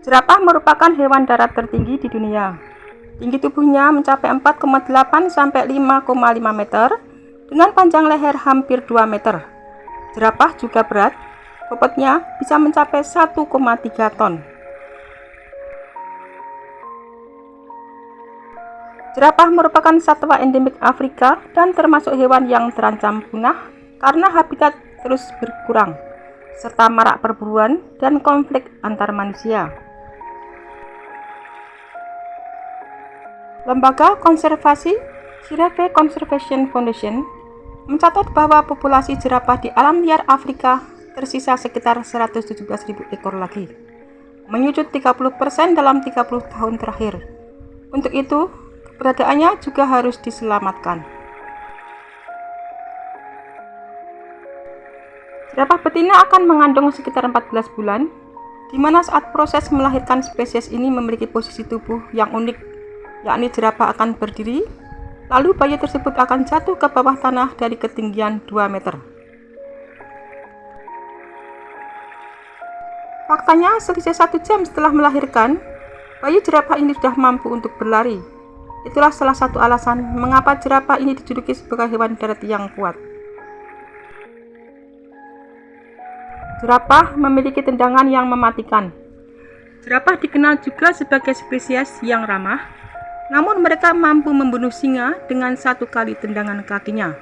Jerapah merupakan hewan darat tertinggi di dunia. Tinggi tubuhnya mencapai 4,8 sampai 5,5 meter dengan panjang leher hampir 2 meter. Jerapah juga berat, bobotnya bisa mencapai 1,3 ton. Jerapah merupakan satwa endemik Afrika dan termasuk hewan yang terancam punah karena habitat terus berkurang, serta marak perburuan dan konflik antar manusia. Lembaga Konservasi Giraffe Conservation Foundation mencatat bahwa populasi jerapah di alam liar Afrika tersisa sekitar 117.000 ekor lagi, menyusut 30% dalam 30 tahun terakhir. Untuk itu, keberadaannya juga harus diselamatkan. Jerapah betina akan mengandung sekitar 14 bulan, di mana saat proses melahirkan spesies ini memiliki posisi tubuh yang unik, yakni jerapah akan berdiri, lalu bayi tersebut akan jatuh ke bawah tanah dari ketinggian 2 meter. Faktanya, selisih 1 jam setelah melahirkan, bayi jerapah ini sudah mampu untuk berlari. Itulah salah satu alasan mengapa jerapah ini dijuluki sebagai hewan darat yang kuat. Jerapah memiliki tendangan yang mematikan. Jerapah dikenal juga sebagai spesies yang ramah, namun mereka mampu membunuh singa dengan 1 kali tendangan kakinya.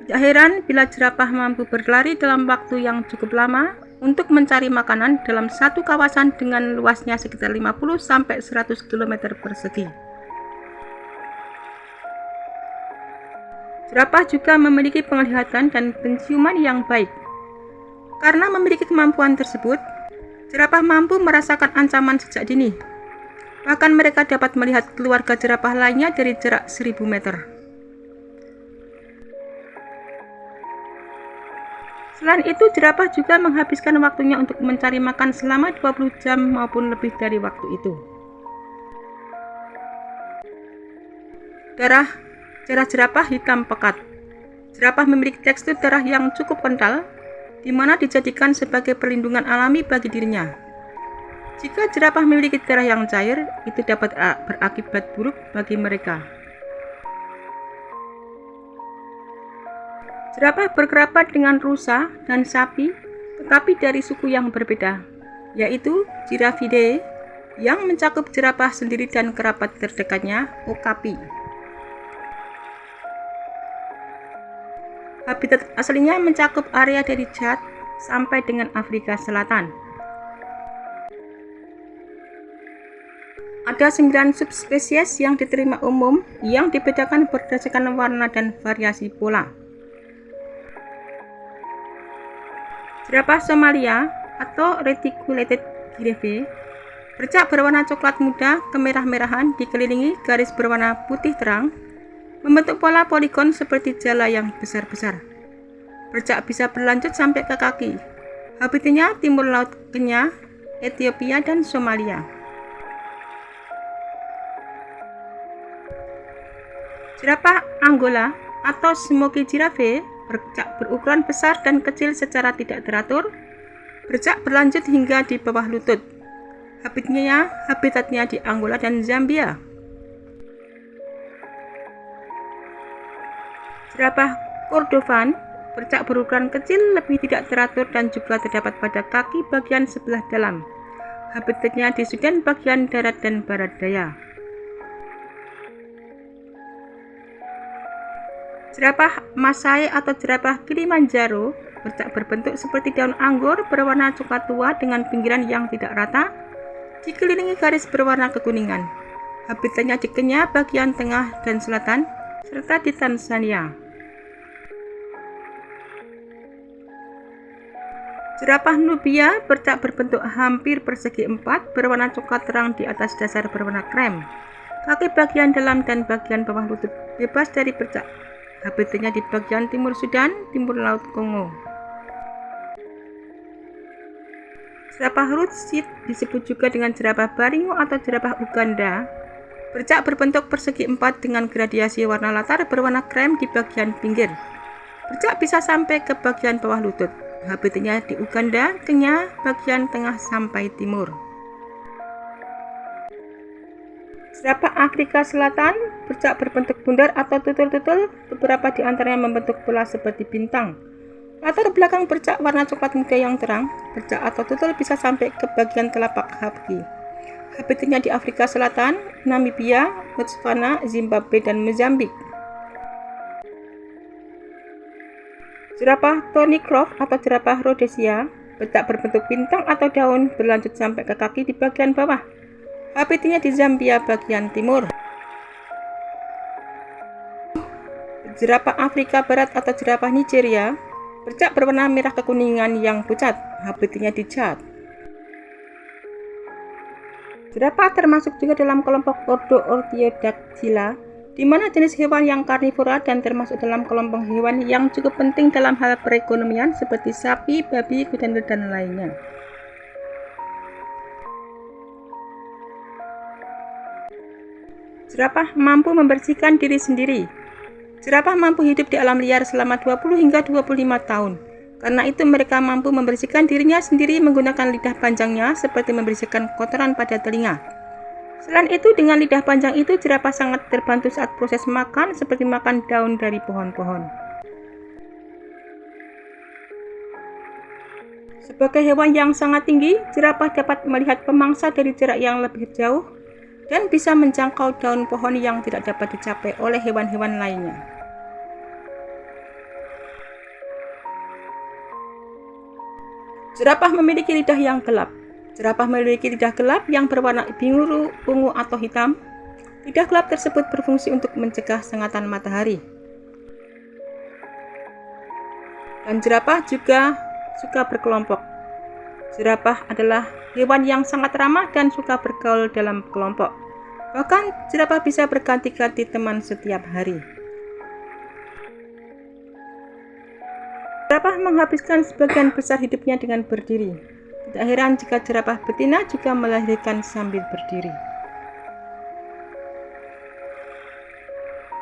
Tidak heran bila jerapah mampu berlari dalam waktu yang cukup lama untuk mencari makanan dalam satu kawasan dengan luasnya sekitar 50-100 km persegi. Jerapah juga memiliki penglihatan dan penciuman yang baik. Karena memiliki kemampuan tersebut, jerapah mampu merasakan ancaman sejak dini. Bahkan mereka dapat melihat keluarga jerapah lainnya dari jarak 1000 meter. Selain itu, jerapah juga menghabiskan waktunya untuk mencari makan selama 20 jam maupun lebih dari waktu itu. Darah jerapah hitam pekat. Jerapah memiliki tekstur darah yang cukup kental, di mana dijadikan sebagai perlindungan alami bagi dirinya. Jika jerapah memiliki darah yang cair, itu dapat berakibat buruk bagi mereka. Jerapah berkerabat dengan rusa dan sapi, tetapi dari suku yang berbeda, yaitu Giraffidae, yang mencakup jerapah sendiri dan kerabat terdekatnya, Okapi. Habitat aslinya mencakup area dari Chad sampai dengan Afrika Selatan. Ada 9 subspesies yang diterima umum yang dibedakan berdasarkan warna dan variasi pola. Jerapah Somalia atau Reticulated Giraffe bercak berwarna coklat muda kemerah-merahan dikelilingi garis berwarna putih terang, membentuk pola poligon seperti jala yang besar-besar. Bercak bisa berlanjut sampai ke kaki. Habitatnya timur laut Kenya, Ethiopia, dan Somalia. Jerapah Angola atau Smoky Giraffe bercak berukuran besar dan kecil secara tidak teratur, bercak berlanjut hingga di bawah lutut. Habitatnya di Angola dan Zambia. Jerapah Kordovan bercak berukuran kecil, lebih tidak teratur dan juga terdapat pada kaki bagian sebelah dalam. Habitatnya di Sudan bagian darat dan barat daya. Jerapah Masai atau jerapah Kilimanjaro bercak berbentuk seperti daun anggur berwarna coklat tua dengan pinggiran yang tidak rata, dikelilingi garis berwarna kekuningan. Habitatnya di Kenya bagian tengah dan selatan, serta di Tanzania. Jerapah Nubia bercak berbentuk hampir persegi 4 berwarna coklat terang di atas dasar berwarna krem. Kaki bagian dalam dan bagian bawah lutut bebas dari bercak. Habitatnya di bagian timur Sudan, timur laut Kongo. Jerapah Rothschild disebut juga dengan jerapah Baringo atau jerapah Uganda. Bercak berbentuk persegi 4 dengan gradiasi warna latar berwarna krem di bagian pinggir. Bercak bisa sampai ke bagian bawah lutut. Habitatnya di Uganda, Kenya, bagian tengah sampai timur. Jerapah Afrika Selatan bercak berbentuk bundar atau tutul-tutul, beberapa di antaranya membentuk pola seperti bintang. Latar belakang bercak warna coklat muda yang terang, bercak atau tutul bisa sampai ke bagian telapak kaki. Habitatnya di Afrika Selatan, Namibia, Botswana, Zimbabwe, dan Mozambik. Jerapah Thornycroft atau jerapah Rhodesia bercak berbentuk bintang atau daun berlanjut sampai ke kaki di bagian bawah. Habitatnya di Zambia bagian timur. Jerapah Afrika Barat atau jerapah Nigeria bercak berwarna merah kekuningan yang pucat. Habitatnya di Chad. Jerapah termasuk juga dalam kelompok ordo Orthiodactyla, di mana jenis hewan yang karnivora dan termasuk dalam kelompok hewan yang cukup penting dalam hal perekonomian seperti sapi, babi, kuda, dan lainnya. Jerapah mampu membersihkan diri sendiri. Jerapah mampu hidup di alam liar selama 20 hingga 25 tahun. Karena itu mereka mampu membersihkan dirinya sendiri menggunakan lidah panjangnya seperti membersihkan kotoran pada telinga. Selain itu, dengan lidah panjang itu, jerapah sangat terbantu saat proses makan seperti makan daun dari pohon-pohon. Sebagai hewan yang sangat tinggi, jerapah dapat melihat pemangsa dari jarak yang lebih jauh dan bisa menjangkau daun pohon yang tidak dapat dicapai oleh hewan-hewan lainnya. Jerapah memiliki lidah yang gelap. Jerapah memiliki lidah gelap yang berwarna biru, ungu, atau hitam. Lidah gelap tersebut berfungsi untuk mencegah sengatan matahari. Dan jerapah juga suka berkelompok. Jerapah adalah hewan yang sangat ramah dan suka bergaul dalam kelompok. Bahkan jerapah bisa berganti-ganti teman setiap hari. Jerapah menghabiskan sebagian besar hidupnya dengan berdiri. Tidak heran jika jerapah betina juga melahirkan sambil berdiri.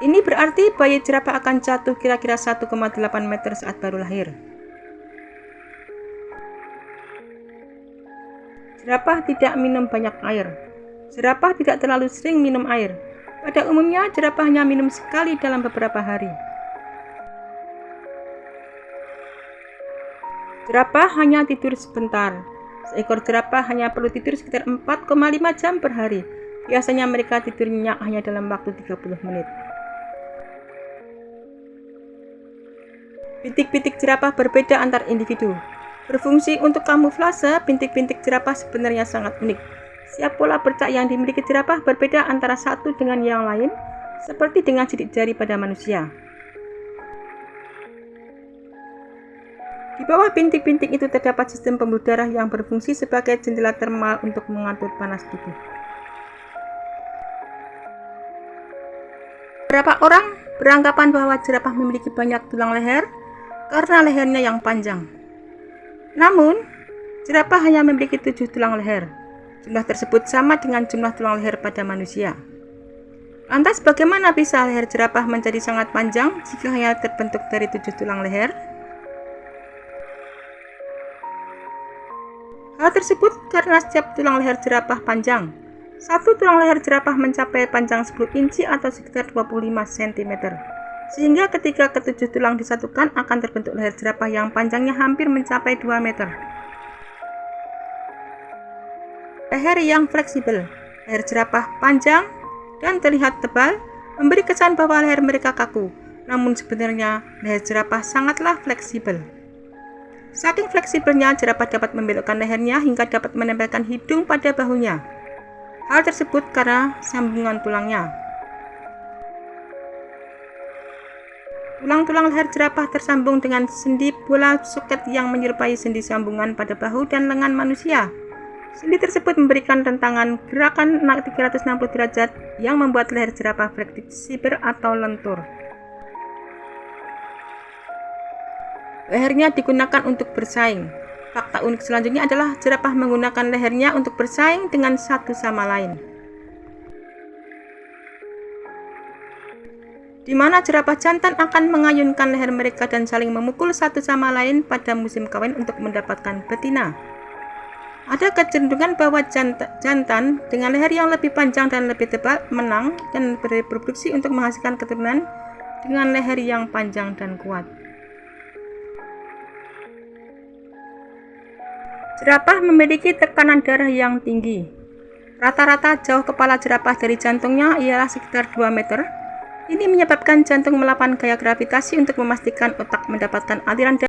Ini berarti bayi jerapah akan jatuh kira-kira 1,8 meter saat baru lahir. Jerapah tidak minum banyak air. Jerapah tidak terlalu sering minum air. Pada umumnya, jerapah hanya minum sekali dalam beberapa hari. Jerapah hanya tidur sebentar. Seekor jerapah hanya perlu tidur sekitar 4,5 jam per hari. Biasanya mereka tidur nyenyak hanya dalam waktu 30 menit. Bintik-bintik jerapah berbeda antar individu. Berfungsi untuk kamuflase, bintik-bintik jerapah sebenarnya sangat unik. Setiap pola bercak yang dimiliki jerapah berbeda antara satu dengan yang lain, seperti dengan sidik jari pada manusia. Di bawah bintik-bintik itu terdapat sistem pembuluh darah yang berfungsi sebagai jendela termal untuk mengatur panas tubuh. Beberapa orang beranggapan bahwa jerapah memiliki banyak tulang leher karena lehernya yang panjang. Namun, jerapah hanya memiliki 7 tulang leher. Jumlah tersebut sama dengan jumlah tulang leher pada manusia. Lantas bagaimana bisa leher jerapah menjadi sangat panjang jika hanya terbentuk dari 7 tulang leher? Hal tersebut karena setiap tulang leher jerapah panjang. Satu tulang leher jerapah mencapai panjang 10 inci atau sekitar 25 cm. Sehingga ketika ketujuh tulang disatukan akan terbentuk leher jerapah yang panjangnya hampir mencapai 2 meter. Leher yang fleksibel. Leher jerapah panjang dan terlihat tebal memberi kesan bahwa leher mereka kaku. Namun sebenarnya leher jerapah sangatlah fleksibel. Saking fleksibelnya, jerapah dapat membelokkan lehernya hingga dapat menempelkan hidung pada bahunya. Hal tersebut karena sambungan tulangnya. Tulang-tulang leher jerapah tersambung dengan sendi bola soket yang menyerupai sendi sambungan pada bahu dan lengan manusia. Sendi tersebut memberikan rentangan gerakan 360 derajat yang membuat leher jerapah fleksibel atau lentur. Lehernya digunakan untuk bersaing. Fakta unik selanjutnya adalah jerapah menggunakan lehernya untuk bersaing dengan satu sama lain. di mana jerapah jantan akan mengayunkan leher mereka dan saling memukul satu sama lain pada musim kawin untuk mendapatkan betina. Ada kecenderungan bahwa jantan dengan leher yang lebih panjang dan lebih tebal menang dan bereproduksi untuk menghasilkan keturunan dengan leher yang panjang dan kuat. Jerapah memiliki tekanan darah yang tinggi. Rata-rata jauh kepala jerapah dari jantungnya ialah sekitar 2 meter. Ini menyebabkan jantung melakukan gaya gravitasi untuk memastikan otak mendapatkan aliran darah